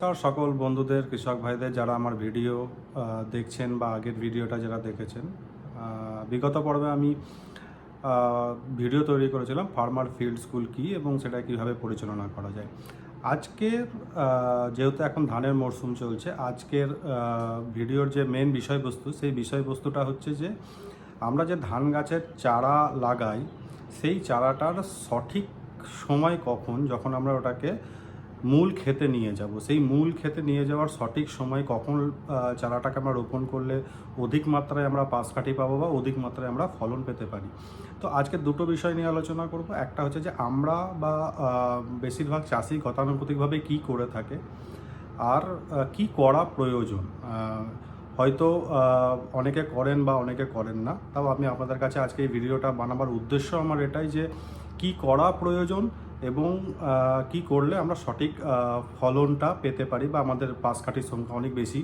নমস্কার সকল বন্ধুদের, কৃষক ভাইদের যারা আমার ভিডিও দেখছেন বা আগের ভিডিওটা যারা দেখেছেন। বিগত পর্বে আমি ভিডিও তৈরি করেছিলাম ফার্মার ফিল্ড স্কুল কী এবং সেটা কীভাবে পরিচালনা করা যায়। আজকের যেহেতু এখন ধানের মরশুম চলছে, আজকের ভিডিওর যে মেন বিষয়বস্তু, সেই বিষয়বস্তুটা হচ্ছে যে আমরা যে ধান গাছের চারা লাগাই, সেই চারাটার সঠিক সময় কখন, যখন আমরা ওটাকে মূল ক্ষেতে নিয়ে যাব, সেই মূল ক্ষেতে নিয়ে যাওয়ার সঠিক সময় কখন চারাটাকে আমরা রোপণ করলে অধিক মাত্রায় আমরা পাশ কাঠি পাবো বা অধিক মাত্রায় আমরা ফলন পেতে পারি। তো আজকে দুটো বিষয় নিয়ে আলোচনা করব। একটা হচ্ছে যে আমরা বা বেশিরভাগ চাষি গতানুগতিকভাবে কী করে থাকে আর কি করা প্রয়োজন। হয়তো অনেকে করেন বা অনেকে করেন না, তাও আমি আপনাদের কাছে আজকে এই ভিডিওটা বানাবার উদ্দেশ্য আমার এটাই যে কি করা প্রয়োজন এবং কি করলে আমরা সঠিক ফলনটা পেতে পারি বা আমাদের পাশ কাঠির সংখ্যা অনেক বেশি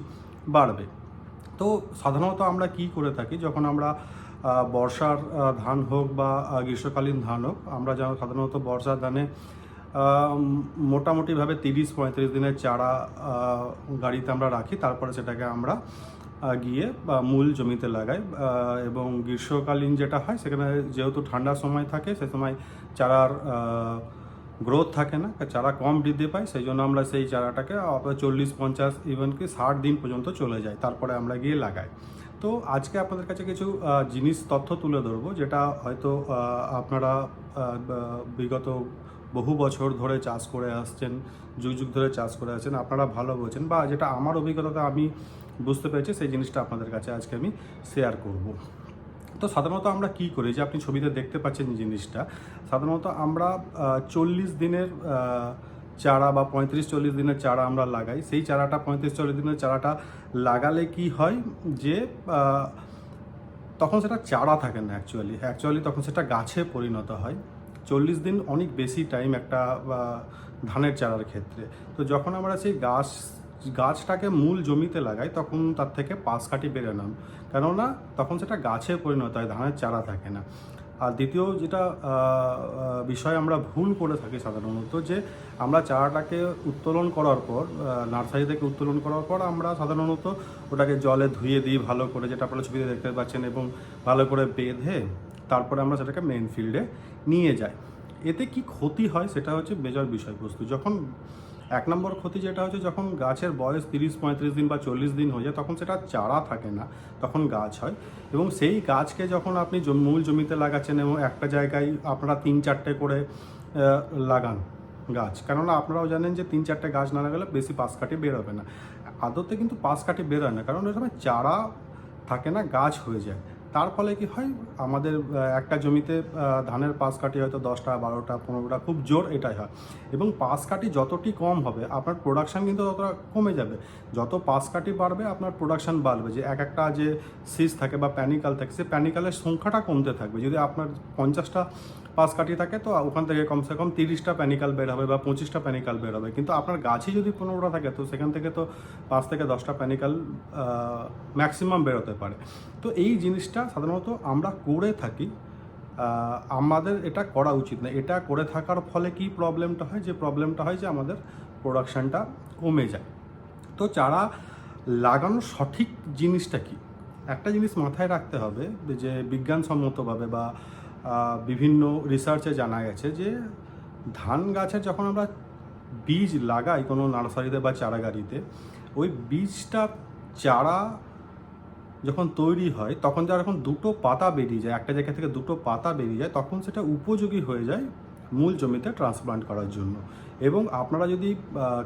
বাড়বে। তো সাধারণত আমরা কি করে থাকি, যখন আমরা বর্ষার ধান হোক বা গ্রীষ্মকালীন ধান হোক, আমরা যেন সাধারণত বর্ষার ধানে মোটামুটিভাবে 30-35 দিনের চারা গাড়িতে আমরা রাখি, তারপরে সেটাকে আমরা গিয়ে মূল জমিতে লাগাই। এবং গ্রীষ্মকালীন যেটা হয়, সেখানে যেহেতু ঠান্ডার সময় থাকে, সে সময় চারার গ্রোথ থাকে না, চারা কম বৃদ্ধি পায়, সেই জন্য আমরা সেই চারাটাকে 40-50 ইভেনকি 60 দিন পর্যন্ত চলে যায়, তারপরে আমরা গিয়ে লাগাই। তো আজকে আপনাদের কাছে কিছু তথ্য তুলে ধরবো, যেটা হয়তো আপনারা বিগত বহু বছর ধরে চাষ করে আসছেন, যুগ যুগ ধরে চাষ করে আসছেন, আপনারা ভালো বোঝেন, বা যেটা আমার অভিজ্ঞতাতে আমি বুঝতে পেরেছি, সেই জিনিসটা আপনাদের কাছে আজকে আমি শেয়ার করব। তো সাধারণত আমরা কি করি, যে আপনি ছবিতে দেখতে পাচ্ছেন জিনিসটা, সাধারণত আমরা 40 দিনের চারা বা 35-40 দিনের চারা আমরা লাগাই। সেই চারাটা 35-40 দিনের চারাটা লাগালে কি হয় যে তখন সেটা চারা থাকে না, অ্যাকচুয়ালি তখন সেটা গাছে পরিণত হয়। 40 দিন অনেক বেশি টাইম একটা ধানের চারার ক্ষেত্রে। তো যখন আমরা সেই গাছটাকে মূল জমিতে লাগাই, তখন তার থেকে পাশ কাঠি বেরো না, কেননা তখন সেটা গাছে পরিণত হয়, ধানের চারা থাকে না। আর দ্বিতীয় যেটা বিষয় আমরা ভুল করে থাকি সাধারণত, যে আমরা চারাটাকে উত্তোলন করার পর, নার্সারি থেকে উত্তোলন করার পর আমরা সাধারণত ওটাকে জলে ধুয়ে দিই ভালো করে, যেটা আপনারা ছবিতে দেখতে পাচ্ছেন, এবং ভালো করে বেঁধে তারপরে আমরা সেটাকে মেন ফিল্ডে নিয়ে যাই। এতে কি ক্ষতি হয় সেটা হচ্ছে মেজর বিষয়বস্তু। যখন 1 নম্বর ক্ষতি যেটা হচ্ছে, যখন গাছের বয়স 30-35 দিন বা 40 দিন হয়ে যায়, তখন সেটা চারা থাকে না, তখন গাছ হয়। এবং সেই গাছকে যখন আপনি মূল জমিতে লাগাচ্ছেন এবং একটা জায়গায় আপনারা 3-4টে করে লাগান গাছ, কেননা আপনারাও জানেন যে 3-4টে গাছ না লাগালে বেশি পাশ কাঠি বেরোবে না। আদতে কিন্তু পাশ কাঠি বেরোয় না, কারণ ওই সময় চারা থাকে না, গাছ হয়ে যায়। তার ফলে কি হয়, আমাদের একটা জমিতে ধানের পাশ কাঠি হয়তো 10টা, 12টা, 15টা, খুব জোর এটাই হয়। এবং পাশ কাঠি যতটি কম হবে, আপনার প্রোডাকশান কিন্তু ততটা কমে যাবে। যত পাশ কাঠি বাড়বে, আপনার প্রোডাকশান বাড়বে। যে একটা যে সিজ থাকে বা প্যানিকাল থাকে, সেই প্যানিকালের সংখ্যাটা কমতে থাকবে। যদি আপনার 50টা পাশ কাঠি থাকে, তো ওখান থেকে কমসে কম 30টা প্যানিকাল বের হবে বা 25টা প্যানিকাল বের হবে। কিন্তু আপনার গাছই যদি 15টা থাকে, তো সেখান থেকে তো 5 থেকে 10টা প্যানিকাল ম্যাক্সিমাম বেরোতে পারে। তো এই জিনিসটা সাধারণত আমরা করে থাকি, আমাদের এটা করা উচিত না। এটা করে থাকার ফলে কি প্রবলেমটা হয়, যে প্রবলেমটা হয় যে আমাদের প্রোডাকশানটা কমে যায়। তো চারা লাগানোর সঠিক জিনিসটা কি, একটা জিনিস মাথায় রাখতে হবে, যে বিজ্ঞানসম্মতভাবে বা বিভিন্ন রিসার্চে জানা গেছে যে ধান গাছের যখন আমরা বীজ লাগাই কোনো নার্সারিতে বা চারা গাড়িতে, ওই বীজটা চারা যখন তৈরি হয়, তখন যখন দুটো পাতা বেরিয়ে যায়, একটা জায়গা থেকে দুটো পাতা বেরিয়ে যায়, তখন সেটা উপযোগী হয়ে যায় মূল জমিতে ট্রান্সপ্লান্ট করার জন্য। এবং আপনারা যদি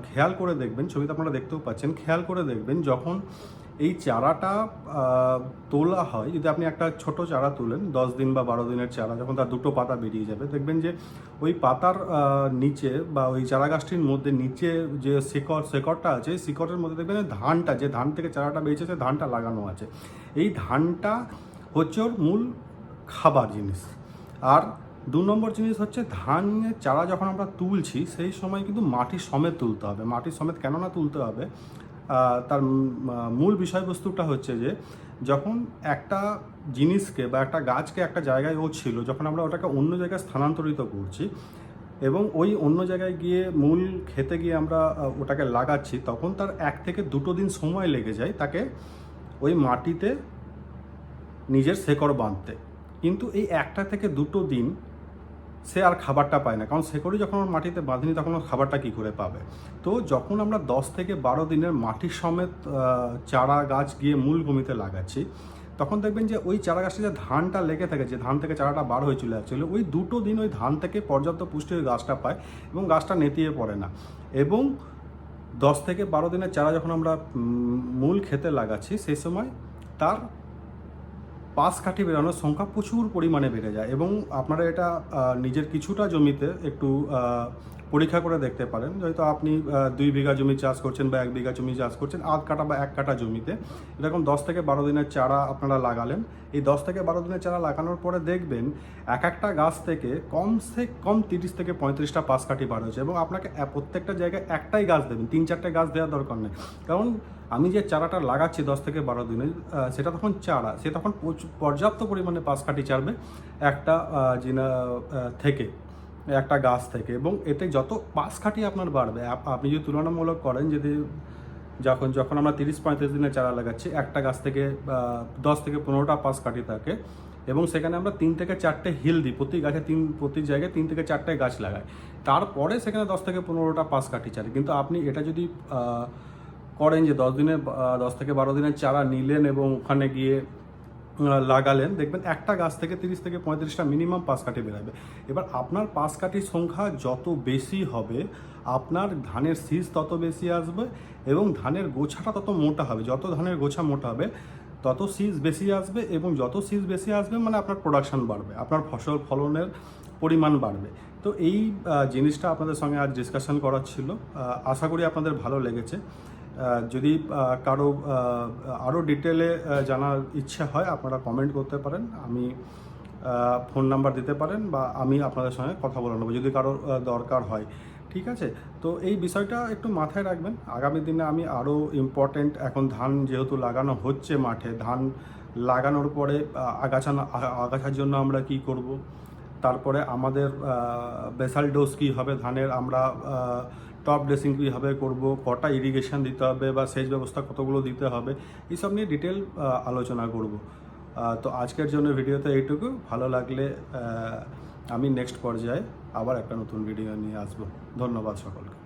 খেয়াল করে দেখবেন, ছবিতে আপনারা দেখতেও পাচ্ছেন, খেয়াল করে দেখবেন, যখন এই চারাটা তোলা হয়, যদি আপনি একটা ছোট চারা তুলেন, 10 দিন বা 12 দিনের চারা, যখন তার দুটো পাতা বেরিয়ে যাবে, দেখবেন যে ওই পাতার নিচে বা ওই চারা গাছটির মধ্যে নিচে যে শেকড়টা আছে, শিকড়ের মধ্যে দেখবেন ধানটা, যে ধান থেকে চারাটা বেরিয়েছে, সে ধানটা লাগানো আছে। এই ধানটা হচ্ছে ওর মূল খাবার জিনিস। আর 2 নম্বর জিনিস হচ্ছে, ধানের চারা যখন আমরা তুলছি, সেই সময় কিন্তু মাটির সমেত তুলতে হবে। মাটির সমেত কেননা তুলতে হবে, তার মূল বিষয়বস্তুটা হচ্ছে যে যখন একটা জিনিসকে বা একটা গাছকে একটা জায়গায় ও ছিল, যখন আমরা ওটাকে অন্য জায়গায় স্থানান্তরিত করছি, এবং ওই অন্য জায়গায় গিয়ে মূল খেতে গিয়ে আমরা ওটাকে লাগাচ্ছি, তখন তার 1 থেকে 2 দিন সময় লেগে যায় তাকে ওই মাটিতে নিজের শেকড় বাঁধতে। কিন্তু এই 1 থেকে 2 দিন সে আর খাবারটা পায় না, কারণ শেকড়ই যখন ওর মাটিতে বাঁধেনি তখন ওর খাবারটা কী করে পাবে। তো যখন আমরা 10 থেকে 12 দিনের মাটির সমেত চারা গাছ গিয়ে মূল ভূমিতে লাগাচ্ছি, তখন দেখবেন যে ওই চারা গাছটা যে ধানটা লেগে থাকে, যে ধান থেকে চারাটা বার হয়ে চলে আসছিল, ওই 2 দিন ওই ধান থেকে পর্যাপ্ত পুষ্টি ওই গাছটা পায় এবং গাছটা নেতিয়ে পড়ে না। এবং 10 থেকে 12 দিনের চারা যখন আমরা মূল খেতে লাগাচ্ছি, সেই সময় তার পাশ কাঠি বেরোনোর সংখ্যা প্রচুর পরিমাণে বেড়ে যায়। এবং আপনারা এটা নিজের কিছুটা জমিতে একটু পরীক্ষা করে দেখতে পারেন। হয়তো আপনি 2 বিঘা জমি চাষ করছেন বা 1 বিঘা জমি চাষ করছেন, আধ কাঠা বা 1 কাঠা জমিতে এরকম 10 থেকে 12 দিনের চারা আপনারা লাগালেন। এই 10 থেকে 12 দিনের চারা লাগানোর পরে দেখবেন এক একটা গাছ থেকে কমসে কম 30 থেকে 35টা পাশ কাঠি বার হয়েছে। এবং আপনাকে প্রত্যেকটা জায়গায় একটাই গাছ দেবেন, 3-4টে গাছ দেওয়ার দরকার নেই। কারণ আমি যে চারাটা লাগাচ্ছি 10 থেকে 12 দিনে, সেটা তখন চারা, সে তখন পর্যাপ্ত পরিমাণে পাশ কাঠি ছাড়বে একটা থেকে, একটা গাছ থেকে। এবং এতে যত পাশ কাঠি আপনার বাড়বে, আপনি যদি তুলনামূলক করেন, যদি যখন আমরা 30-35 দিনের চারা লাগাচ্ছি, একটা গাছ থেকে 10 থেকে 15টা পাশ কাঠি থাকে এবং সেখানে আমরা 3 থেকে 4টে হিল দিই, প্রতি জায়গায় 3 থেকে 4টে গাছ লাগাই, তারপরে সেখানে 10 থেকে 15টা পাশ কাঠি ছাড়ে। কিন্তু আপনি এটা যদি করেন যে 10 থেকে 12 দিনের চারা নিলেন এবং ওখানে গিয়ে লাগালেন, দেখবেন একটা গাছ থেকে 30 থেকে 35টা মিনিমাম পাশ কাঠি বেরোবে। এবার আপনার পাশ কাঠির সংখ্যা যত বেশি হবে, আপনার ধানের শীষ তত বেশি আসবে এবং ধানের গোছাটা তত মোটা হবে। যত ধানের গোছা মোটা হবে তত শীষ বেশি আসবে, এবং যত শীষ বেশি আসবে মানে আপনার প্রোডাকশন বাড়বে, আপনার ফসল ফলনের পরিমাণ বাড়বে। তো এই জিনিসটা আপনাদের সঙ্গে আজ ডিসকাশন করার ছিল। আশা করি আপনাদের ভালো লেগেছে। যদি কারো আরও ডিটেলে জানার ইচ্ছা হয়, আপনারা কমেন্ট করতে পারেন, আমি ফোন নাম্বার দিতে পারেন বা আমি আপনাদের সঙ্গে কথা বলে নেবো যদি কারো দরকার হয়। ঠিক আছে? তো এই বিষয়টা একটু মাথায় রাখবেন। আগামী দিনে আমি আরও ইম্পর্টেন্ট, এখন ধান যেহেতু লাগানো হচ্ছে মাঠে, ধান লাগানোর পরে আগাছার জন্য আমরা কি করব, তারপরে আমাদের বেসাল ডোজ কী হবে ধানের, আমরা টপ ড্রেসিং কীভাবে করব, কটা ইরিগেশন দিতে হবে বা সেচ ব্যবস্থা কতগুলো দিতে হবে, এইসব নিয়ে ডিটেল আলোচনা করব। তো আজকের জন্য ভিডিওতে এইটুকু। ভালো লাগলে আমি নেক্সট পর্যায়ে আবার একটা নতুন ভিডিও নিয়ে আসবো। ধন্যবাদ সকলকে।